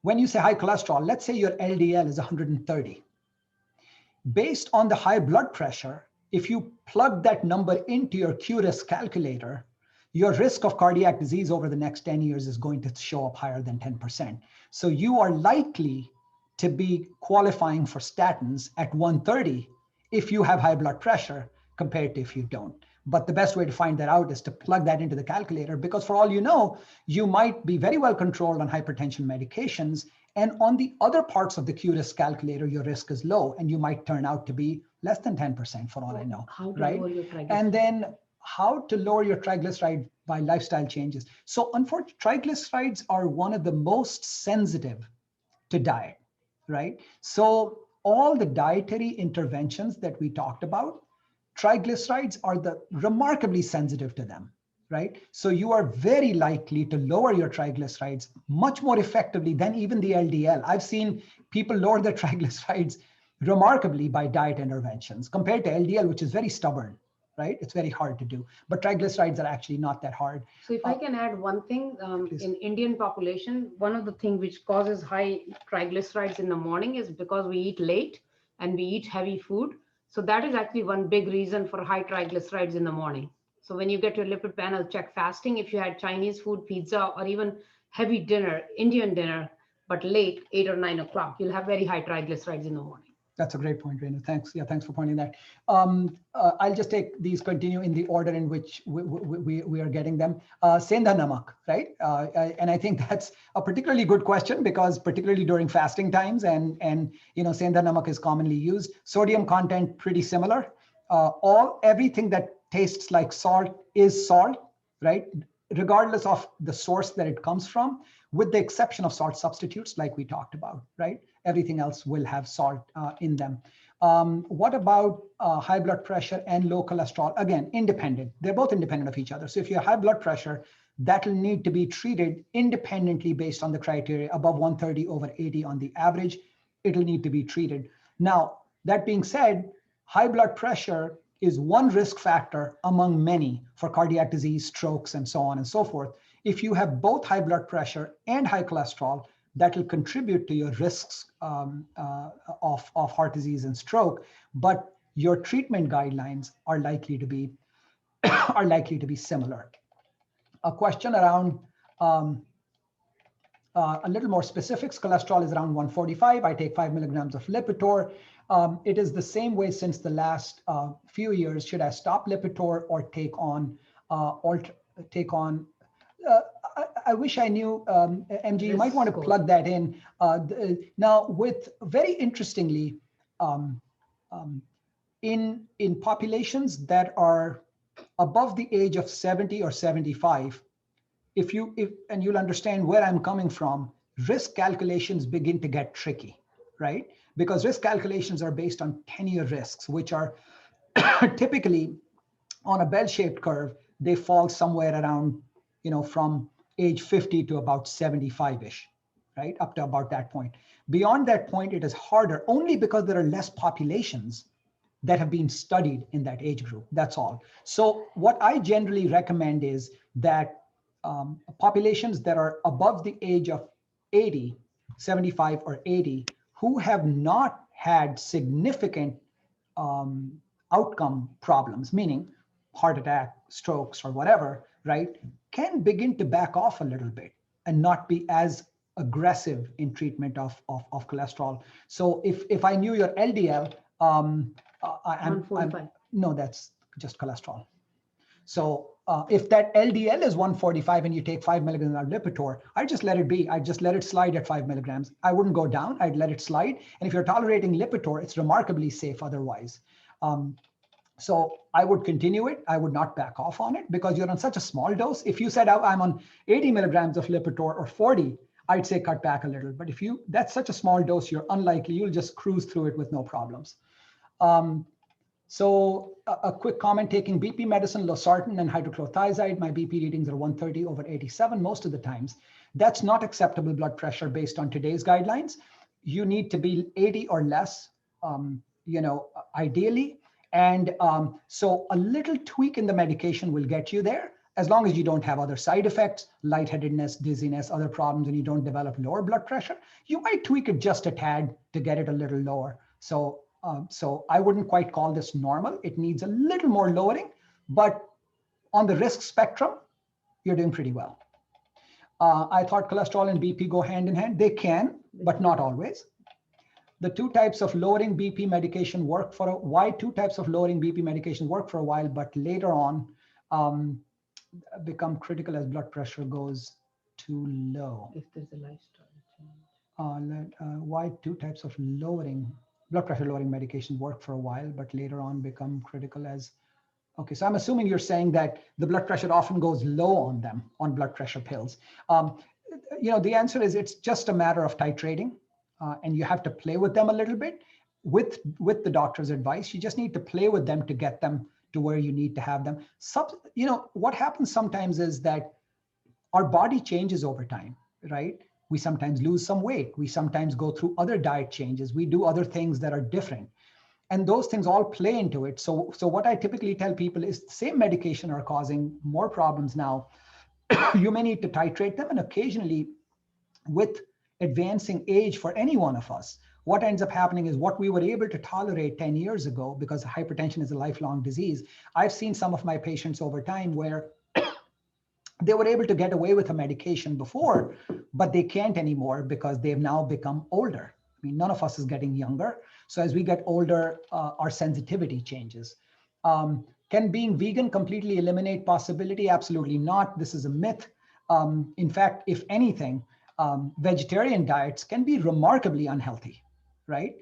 when you say high cholesterol, let's say your LDL is 130. Based on the high blood pressure, if you plug that number into your Q-risk calculator, your risk of cardiac disease over the next 10 years is going to show up higher than 10%. So you are likely to be qualifying for statins at 130 if you have high blood pressure compared to if you don't. But the best way to find that out is to plug that into the calculator, because for all you know, you might be very well controlled on hypertension medications, and on the other parts of the Q-risk calculator, your risk is low, and you might turn out to be less than 10% for all I know, How to right? lower your triglycerides? And then how to lower your triglyceride by lifestyle changes. So unfortunately, triglycerides are one of the most sensitive to diet, right? So all the dietary interventions that we talked about, triglycerides are remarkably sensitive to them, right? So you are very likely to lower your triglycerides much more effectively than even the LDL. I've seen people lower their triglycerides remarkably by diet interventions compared to LDL, which is very stubborn, right? It's very hard to do, but triglycerides are actually not that hard. So if I can add one thing, in Indian population, one of the things which causes high triglycerides in the morning is because we eat late and we eat heavy food. So that is actually one big reason for high triglycerides in the morning. So when you get your lipid panel, check fasting. If you had Chinese food, pizza, or even heavy dinner, Indian dinner, but late, 8 or 9 o'clock, you'll have very high triglycerides in the morning. That's a great point, Renu. Thanks. Yeah, thanks for pointing that. I'll just take these, continue in the order in which we are getting them. Sendha namak, right? And I think that's a particularly good question, because particularly during fasting times, and sendha namak is commonly used. Sodium content pretty similar. Everything that tastes like salt is salt, right? Regardless of the source that it comes from, with the exception of salt substitutes like we talked about, right? Everything else will have salt in them. What about high blood pressure and low cholesterol? Again, independent. They're both independent of each other. So if you have high blood pressure, that'll need to be treated independently based on the criteria. Above 130 over 80 on the average, it'll need to be treated. Now, that being said, high blood pressure is one risk factor among many for cardiac disease, strokes, and so on and so forth. If you have both high blood pressure and high cholesterol, that will contribute to your risks of heart disease and stroke, but your treatment guidelines are likely to be similar. A question around a little more specifics. Cholesterol is around 145. I take 5 milligrams of Lipitor. It is the same way since the last few years. Should I stop Lipitor or take on I wish I knew, MG, you might want to plug that in. Now, with very interestingly, in populations that are above the age of 70 or 75, and you'll understand where I'm coming from, risk calculations begin to get tricky, right? Because risk calculations are based on 10-year risks, which are typically on a bell-shaped curve. They fall somewhere around, from age 50 to about 75-ish, right? Up to about that point. Beyond that point, it is harder only because there are less populations that have been studied in that age group. That's all. So what I generally recommend is that populations that are above the age of 80, 75 or 80, who have not had significant outcome problems, meaning heart attack, strokes, or whatever, right, can begin to back off a little bit and not be as aggressive in treatment of cholesterol. So if I knew your LDL, no, that's just cholesterol. So if that LDL is 145 and you take 5 milligrams of Lipitor, I just let it be. I just let it slide at 5 milligrams. I wouldn't go down. I'd let it slide. And if you're tolerating Lipitor, it's remarkably safe otherwise. So I would continue it. I would not back off on it because you're on such a small dose. If you said I'm on 80 milligrams of Lipitor or 40, I'd say cut back a little. But if that's such a small dose, you're unlikely, you'll just cruise through it with no problems. So a quick comment, taking BP medicine, losartan and hydrochlorothiazide, my BP readings are 130/87 most of the times. That's not acceptable blood pressure based on today's guidelines. You need to be 80 or less, ideally. And so a little tweak in the medication will get you there, as long as you don't have other side effects, lightheadedness, dizziness, other problems, and you don't develop lower blood pressure. You might tweak it just a tad to get it a little lower. So I wouldn't quite call this normal. It needs a little more lowering, but on the risk spectrum, you're doing pretty well. I thought cholesterol and BP go hand in hand. They can, but not always. The two types of lowering BP medication work for a while. Two types of lowering BP medication work for a while, but later on become critical as blood pressure goes too low. If there's a lifestyle change. Why two types of blood pressure lowering medications work for a while, but later on become critical as, okay, so I'm assuming you're saying that the blood pressure often goes low on them, on blood pressure pills. The answer is it's just a matter of titrating, and you have to play with them a little bit with the doctor's advice. You just need to play with them to get them to where you need to have them. What happens sometimes is that our body changes over time, right? We sometimes lose some weight. We sometimes go through other diet changes. We do other things that are different. And those things all play into it. So what I typically tell people is the same medication are causing more problems now. You may need to titrate them, and occasionally with advancing age for any one of us, what ends up happening is what we were able to tolerate 10 years ago, because hypertension is a lifelong disease. I've seen some of my patients over time where they were able to get away with a medication before, but they can't anymore because they've now become older. I mean, none of us is getting younger. So as we get older, our sensitivity changes. Can being vegan completely eliminate possibility? Absolutely not. This is a myth. In fact, if anything, vegetarian diets can be remarkably unhealthy, right?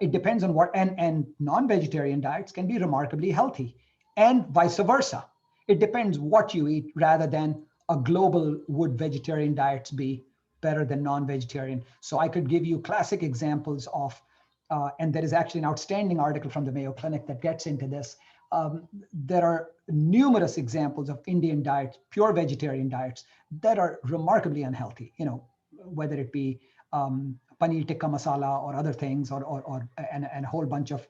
It depends on what, and non-vegetarian diets can be remarkably healthy, and vice versa. It depends what you eat rather than a global would vegetarian diets be better than non-vegetarian. So I could give you classic examples of, and there is actually an outstanding article from the Mayo Clinic that gets into this. There are numerous examples of Indian diets, pure vegetarian diets, that are remarkably unhealthy, whether it be paneer tikka masala or other things, and a whole bunch of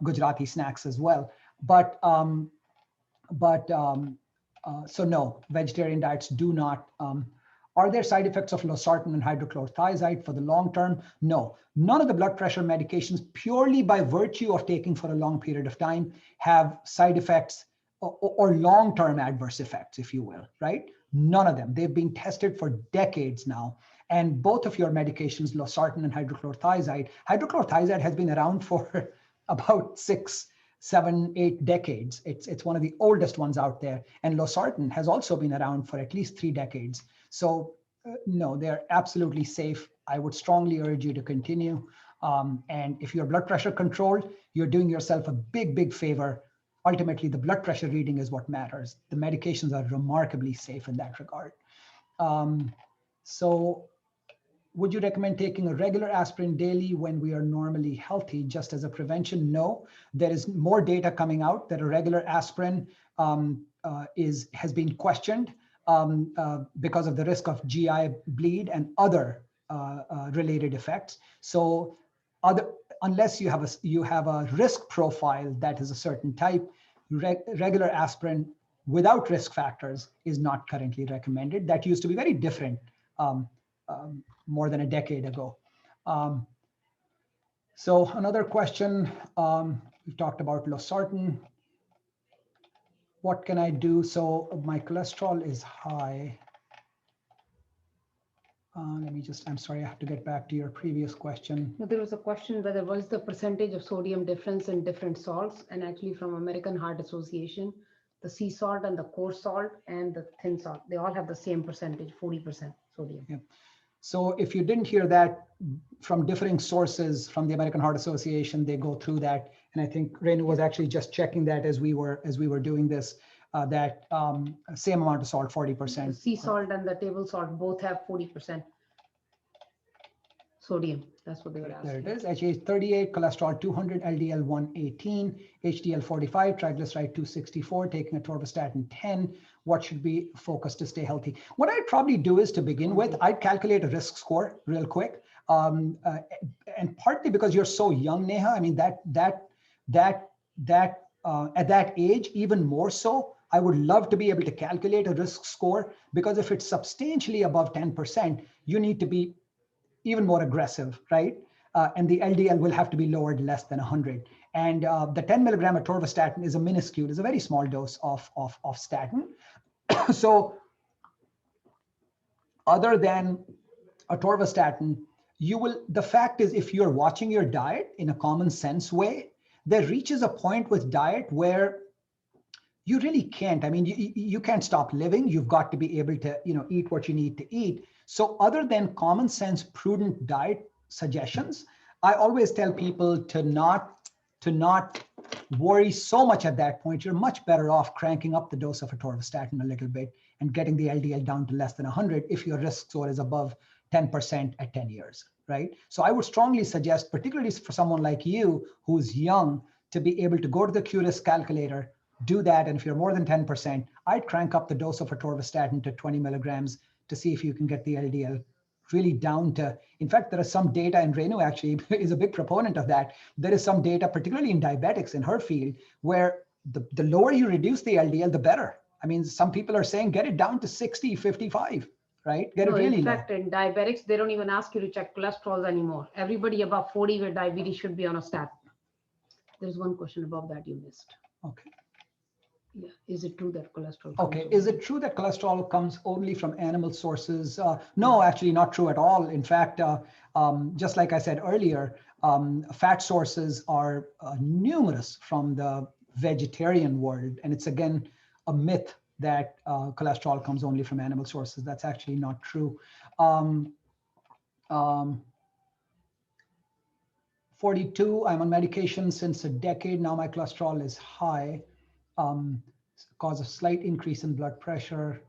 Gujarati snacks as well. So no, vegetarian diets do not. Are there side effects of losartan and hydrochlorothiazide for the long term? No, none of the blood pressure medications, purely by virtue of taking for a long period of time, have side effects or long-term adverse effects, if you will, right? None of them. They've been tested for decades now. And both of your medications, losartan and hydrochlorothiazide has been around for about 6, 7, 8 decades. It's one of the oldest ones out there. And losartan has also been around for at least 3 decades. So no, they're absolutely safe. I would strongly urge you to continue. And if your blood pressure controlled, you're doing yourself a big, big favor. Ultimately, the blood pressure reading is what matters. The medications are remarkably safe in that regard. So would you recommend taking a regular aspirin daily when we are normally healthy, just as a prevention? No, there is more data coming out that a regular aspirin has been questioned because of the risk of GI bleed and other related effects. So unless you have a risk profile that is a certain type, regular aspirin without risk factors is not currently recommended. That used to be very different more than a decade ago. So another question, we've talked about losartan. What can I do? So my cholesterol is high. I'm sorry, I have to get back to your previous question. There was a question whether was the percentage of sodium difference in different salts, and actually from American Heart Association, the sea salt and the coarse salt and the thin salt, they all have the same percentage, 40% sodium. Yeah. So if you didn't hear that from differing sources from the American Heart Association, they go through that. And I think Renu was actually just checking that as we were doing this, that same amount of salt, 40%. The sea salt and the table salt both have 40%. sodium. That's what they were asking. There it is. HH 38, cholesterol 200, LDL 118, HDL 45, triglyceride 264, taking atorvastatin 10. What should be focused to stay healthy? What I'd probably do is, to begin with, I'd calculate a risk score real quick. And partly because you're so young, Neha, I mean, at that age, even more so, I would love to be able to calculate a risk score, because if it's substantially above 10%, you need to be even more aggressive, right? And the LDL will have to be lowered less than 100. And the 10 milligram atorvastatin is a minuscule, is a very small dose of statin. So other than atorvastatin, the fact is, if you're watching your diet in a common sense way, there reaches a point with diet where you really can't. I mean, you can't stop living. You've got to be able to, eat what you need to eat. So other than common sense, prudent diet suggestions, I always tell people to not worry so much at that point. You're much better off cranking up the dose of atorvastatin a little bit and getting the LDL down to less than 100 if your risk score is above 10% at 10 years, right? So I would strongly suggest, particularly for someone like you who's young, to be able to go to the QRISK calculator, do that. And if you're more than 10%, I'd crank up the dose of atorvastatin to 20 milligrams to see if you can get the LDL really down to, in fact, there is some data, and Renu actually is a big proponent of that. There is some data, particularly in diabetics in her field, where the lower you reduce the LDL, the better. I mean, some people are saying, get it down to 60, 55, right? Get it really in low. fact, in diabetics, they don't even ask you to check cholesterol anymore. Everybody above 40 with diabetes should be on a statin. There's one question above that you missed. Okay. Yeah. Is it true that cholesterol? Okay. Is it true that cholesterol comes only from animal sources? No, actually not true at all. In fact, just like I said earlier, fat sources are numerous from the vegetarian world. And it's, again, a myth that cholesterol comes only from animal sources. That's actually not true. 42, I'm on medication since a decade now. My cholesterol is high. Cause a slight increase in blood pressure,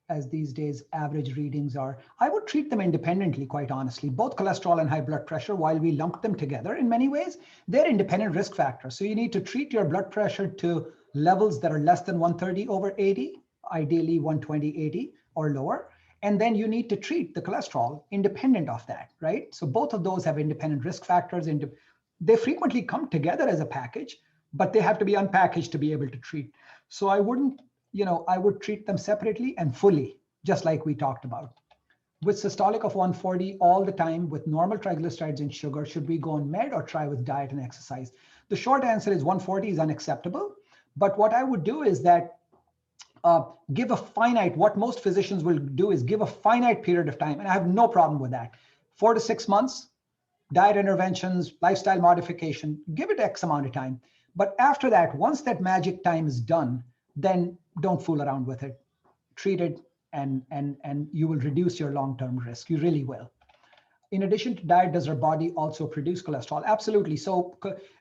as these days average readings are. I would treat them independently, quite honestly. Both cholesterol and high blood pressure, while we lump them together in many ways, they're independent risk factors. So you need to treat your blood pressure to levels that are less than 130/80, ideally 120/80 or lower. And then you need to treat the cholesterol independent of that, right? So both of those have independent risk factors. They frequently come together as a package, but they have to be unpackaged to be able to treat. So I wouldn't, I would treat them separately and fully, just like we talked about. With systolic of 140 all the time, with normal triglycerides and sugar, should we go on med or try with diet and exercise? The short answer is 140 is unacceptable. But what I would do is that give a finite, what most physicians will do is give a finite period of time. And I have no problem with that. 4 to 6 months, diet interventions, lifestyle modification, give it X amount of time. But after that, once that magic time is done, then don't fool around with it. Treat it, and you will reduce your long-term risk. You really will. In addition to diet, does our body also produce cholesterol? Absolutely. So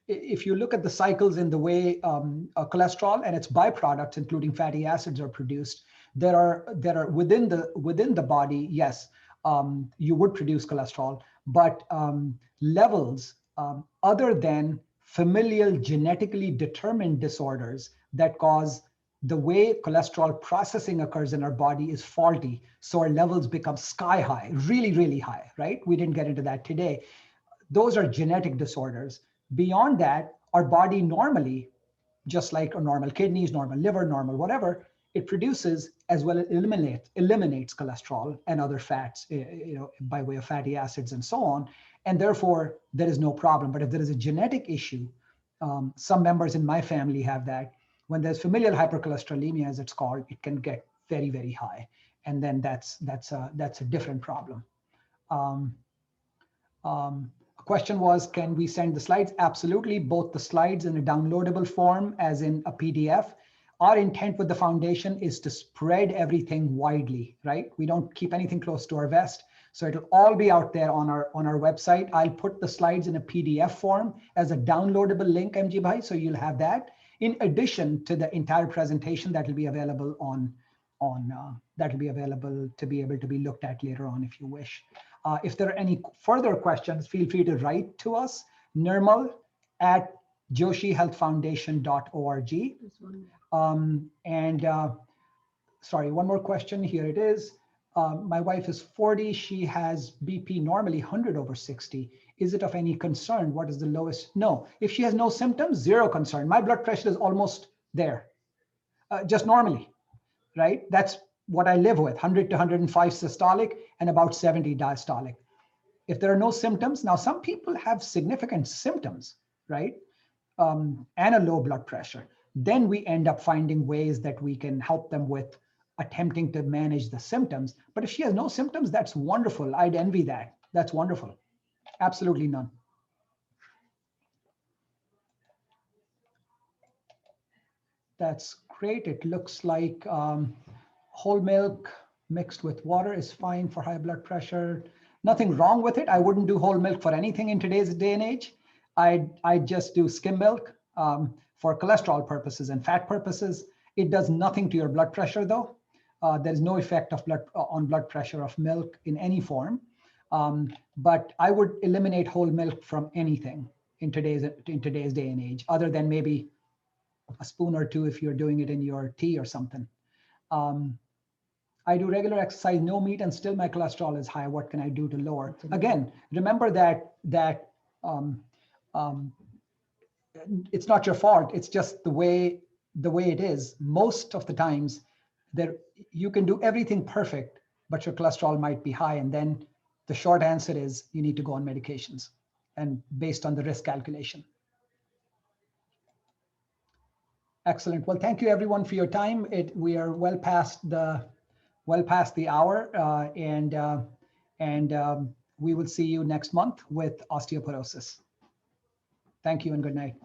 if you look at the cycles in the way cholesterol and its byproducts, including fatty acids, are produced, there are within the body, yes, you would produce cholesterol, but levels other than familial genetically determined disorders that cause the way cholesterol processing occurs in our body is faulty. So our levels become sky high, really, really high, right? We didn't get into that today. Those are genetic disorders. Beyond that, our body normally, just like our normal kidneys, normal liver, normal whatever, it produces as well as eliminates cholesterol and other fats, by way of fatty acids and so on. And therefore, there is no problem. But if there is a genetic issue, some members in my family have that. When there's familial hypercholesterolemia, as it's called, it can get very, very high. And then that's a different problem. A question was, can we send the slides? Absolutely, both the slides in a downloadable form as in a PDF. Our intent with the foundation is to spread everything widely, right? We don't keep anything close to our vest. So it'll all be out there on our website. I'll put the slides in a PDF form as a downloadable link, MG Bhai, so you'll have that. In addition to the entire presentation that will be available that will be available to be able to be looked at later on if you wish. If there are any further questions, feel free to write to us, nirmal@joshihealthfoundation.org. Sorry, one more question. Here it is. My wife is 40. She has BP normally 100/60. Is it of any concern? What is the lowest? No. If she has no symptoms, zero concern. My blood pressure is almost there, just normally, right? That's what I live with, 100 to 105 systolic and about 70 diastolic. If there are no symptoms, now some people have significant symptoms, right? And a low blood pressure. Then we end up finding ways that we can help them with attempting to manage the symptoms. But if she has no symptoms, that's wonderful. I'd envy that. That's wonderful. Absolutely none. That's great. It looks like whole milk mixed with water is fine for high blood pressure. Nothing wrong with it. I wouldn't do whole milk for anything in today's day and age. I'd just do skim milk for cholesterol purposes and fat purposes. It does nothing to your blood pressure though. There's no effect of on blood pressure of milk in any form. But I would eliminate whole milk from anything in today's day and age, other than maybe a spoon or two if you're doing it in your tea or something. I do regular exercise, no meat, and still my cholesterol is high. What can I do to lower? Again, remember that it's not your fault. It's just the way it is. Most of the times, you can do everything perfect, but your cholesterol might be high, and then the short answer is you need to go on medications, and based on the risk calculation. Excellent. Well, thank you everyone for your time. We are well past the hour, and we will see you next month with osteoporosis. Thank you and good night.